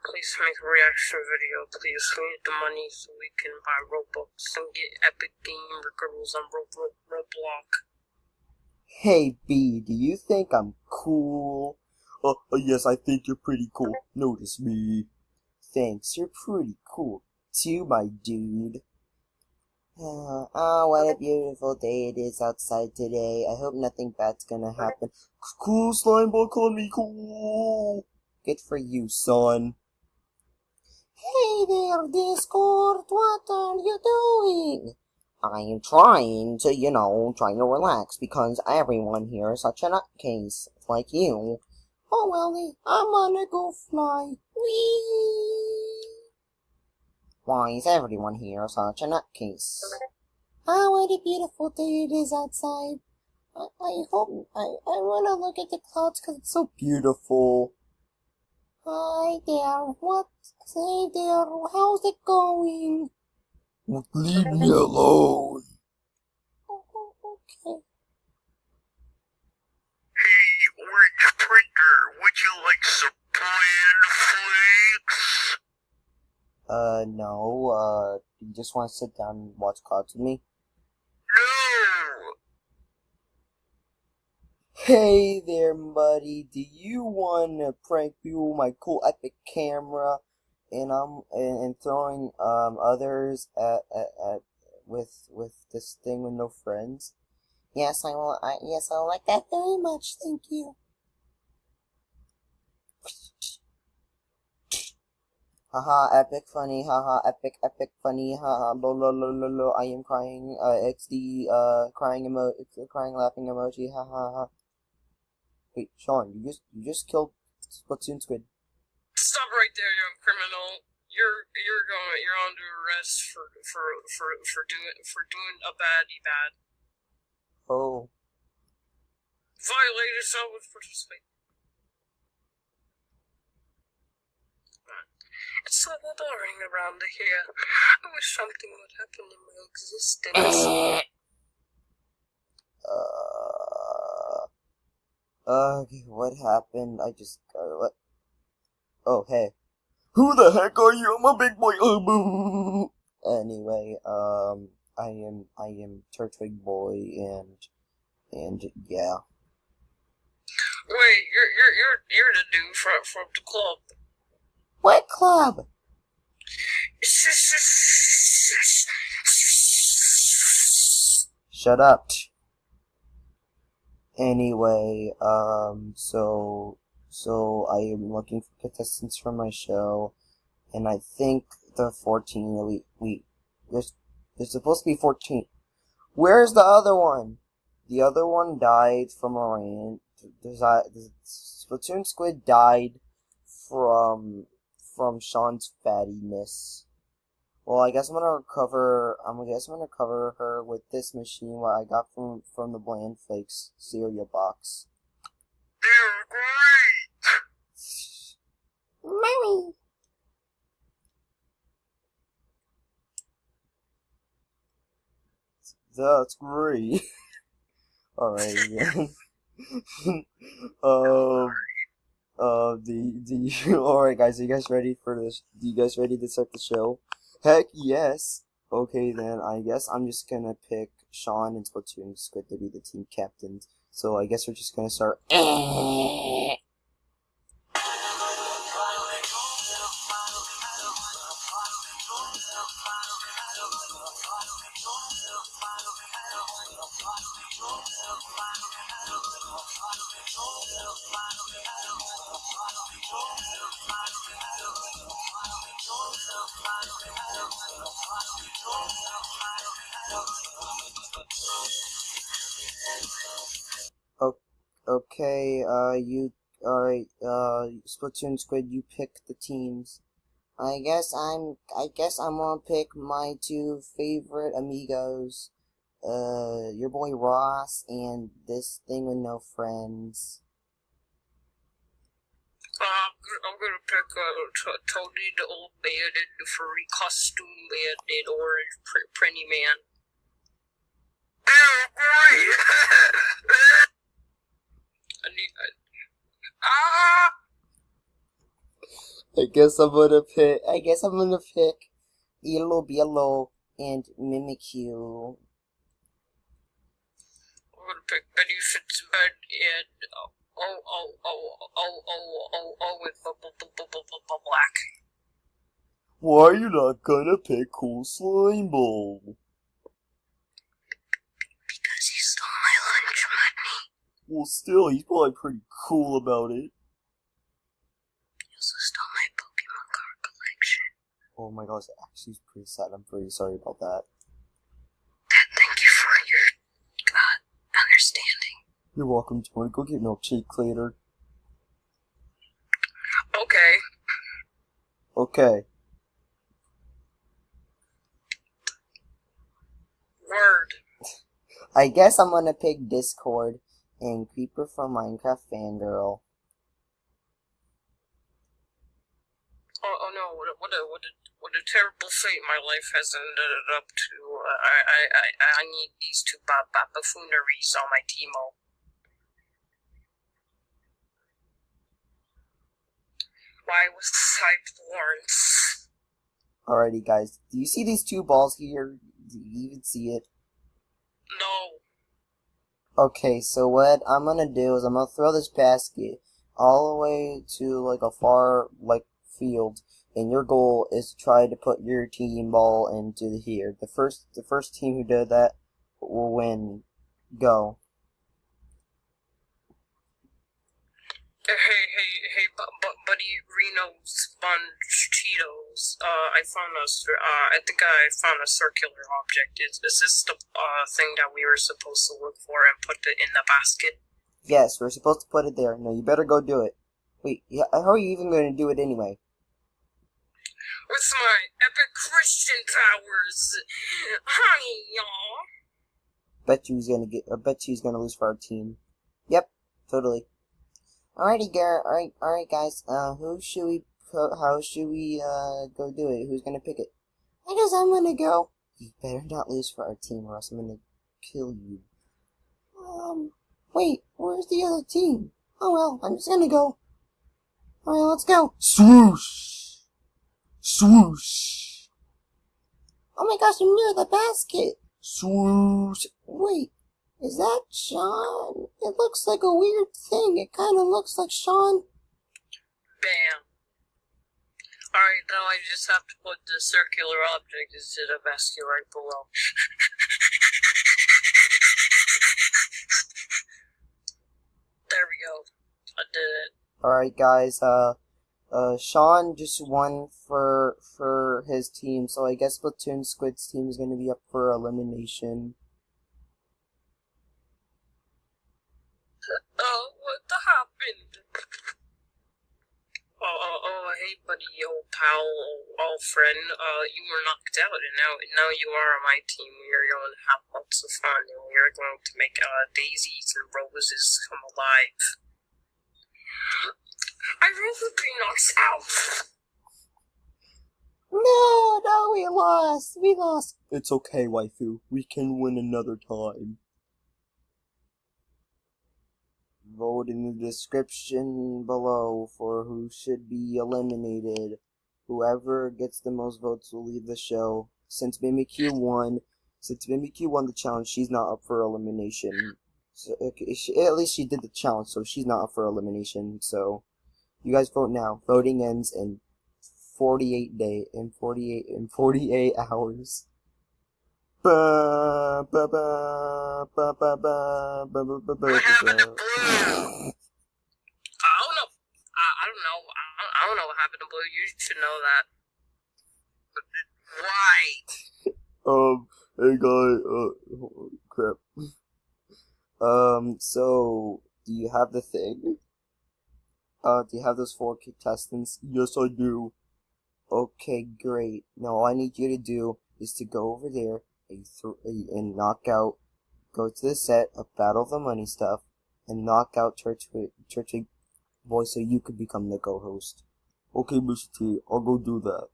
please make a reaction video, please. We need the money so we can buy Robux and get epic game girls on Roblox. Hey B, do you think I'm cool? Yes, I think you're pretty cool. Notice me. Thanks, you're pretty cool too, my dude. What a beautiful day it is outside today. I hope nothing bad's gonna happen. Cool slime ball called me cool. Good for you, son. Hey there, Discord. What are you doing? I am trying to relax because everyone here is such a nutcase like you. Oh, well, I'm gonna go fly. Whee! Why is everyone here such a nutcase? What a beautiful day it is outside. I wanna look at the clouds because it's so beautiful. Hi there, Hey there, how's it going? Leave me alone. Okay. Hey, Orange Printer, would you like some plan flakes? No, you just want to sit down and watch cards with me? No! Hey there, buddy, do you want to prank me with my cool epic camera? And throwing, others with this thing with no friends? Yes, I will, yes, I like that very much, thank you. Haha, epic funny, haha, epic funny, haha, lo, I am crying, XD, crying laughing emoji, haha. Wait, Sean, you just killed Splatoon Squid. Stop right there, young criminal. You're under arrest for doing a baddie bad. Oh. Violated self participate. It's so boring around here. I wish something would happen in my existence. Okay, what happened? I just got what? Oh, hey. Who the heck are you? I'm a big boy. Anyway, I am Turtwig Boy, and yeah. Wait, you're the dude from the club. What club? Shut up. Anyway, so I am looking for contestants for my show, and I think the 14 there's supposed to be 14. Where's the other one? The other one died from a rain. The Splatoon Squid died from Sean's fattiness. Well, I guess I'm gonna recover her with this machine what I got from the Bland Flakes cereal box. They're great! Mommy! That's great. Alright, again. Alright guys, are you guys ready for this? Are you guys ready to start the show? Heck yes! Okay then, I guess I'm just gonna pick Sean and Splatoon Squid to be the team captains. So I guess we're just gonna start. Okay, Splatoon Squid, you pick the teams. I guess I'm gonna pick my two favorite amigos, your boy Ross and this thing with no friends. I'm gonna pick Tony the old man and the furry costume man and orange printy man. They're great! I guess I'm gonna pick Yellow and Mimikyu. I'm gonna pick Betty Fitzbed and with black. Why are you not gonna pick Cool Slime Ball? Because he stole my lunch money. Well, still, he's probably pretty cool about it. He also stole my Pokemon card collection. Oh my gosh, actually, it's pretty sad. I'm pretty sorry about that. Thank you for your understanding. You're welcome. Do you want to go get milkshake later? Okay. Okay. Word. I guess I'm gonna pick Discord and Creeper from Minecraft Fangirl. Oh no! What a terrible fate my life has ended up to. I need these two buffooneries on my teamo. Why was I born? Alrighty, guys. Do you see these two balls here? Do you even see it? No. Okay, so what I'm gonna do is I'm gonna throw this basket all the way to like a far field, and your goal is to try to put your team ball into here. The first team who did that will win. Go. Hey, buddy, Reno Sponge Cheetos. I think I found a circular object. Is this the thing that we were supposed to look for and put it in the basket? Yes, we're supposed to put it there. No, you better go do it. Wait, how are you even going to do it anyway? With my epic Christian powers. Hi, y'all. I bet you he's gonna lose for our team. Yep, totally. Alrighty, Garrett. Alright, guys. How should we go do it? Who's gonna pick it? I guess I'm gonna go. You better not lose for our team, or else I'm gonna kill you. Wait, where's the other team? Oh well, I'm just gonna go. Alright, let's go. Swoosh! Swoosh! Oh my gosh, I'm near the basket. Swoosh! Wait. Is that Sean? It looks like a weird thing. It kind of looks like Sean. Bam. Alright, now I just have to put the circular object into the basket right below. There we go. I did it. Alright, guys. Sean just won for his team, so I guess Platoon Squid's team is going to be up for elimination. What happened? Hey, buddy, old pal, old friend. You were knocked out, and now you are on my team. We are going to have lots of fun, and we are going to make daisies and roses come alive. I rolled the peanuts out. No, we lost. We lost. It's okay, waifu. We can win another time. Vote in the description below for who should be eliminated. Whoever gets the most votes will leave the show. Since Mimikyu won the challenge, she's not up for elimination. So at least she did the challenge, so she's not up for elimination. So you guys vote now. Voting ends in 48 hours. Ba, ba, ba, ba, ba, ba, ba, ba, ba, What happened to ba. Blue? I don't know. I don't know what happened to Blue. You should know that. Why? Hey guy, crap. So, do you have the thing? Do you have those 4 contestants? Yes, I do. Okay, great. Now all I need you to do is to go over there and knock out, go to the set of Battle of the Money stuff, and knock out Church Boy so you could become the co-host. Okay, Mr. T, I'll go do that.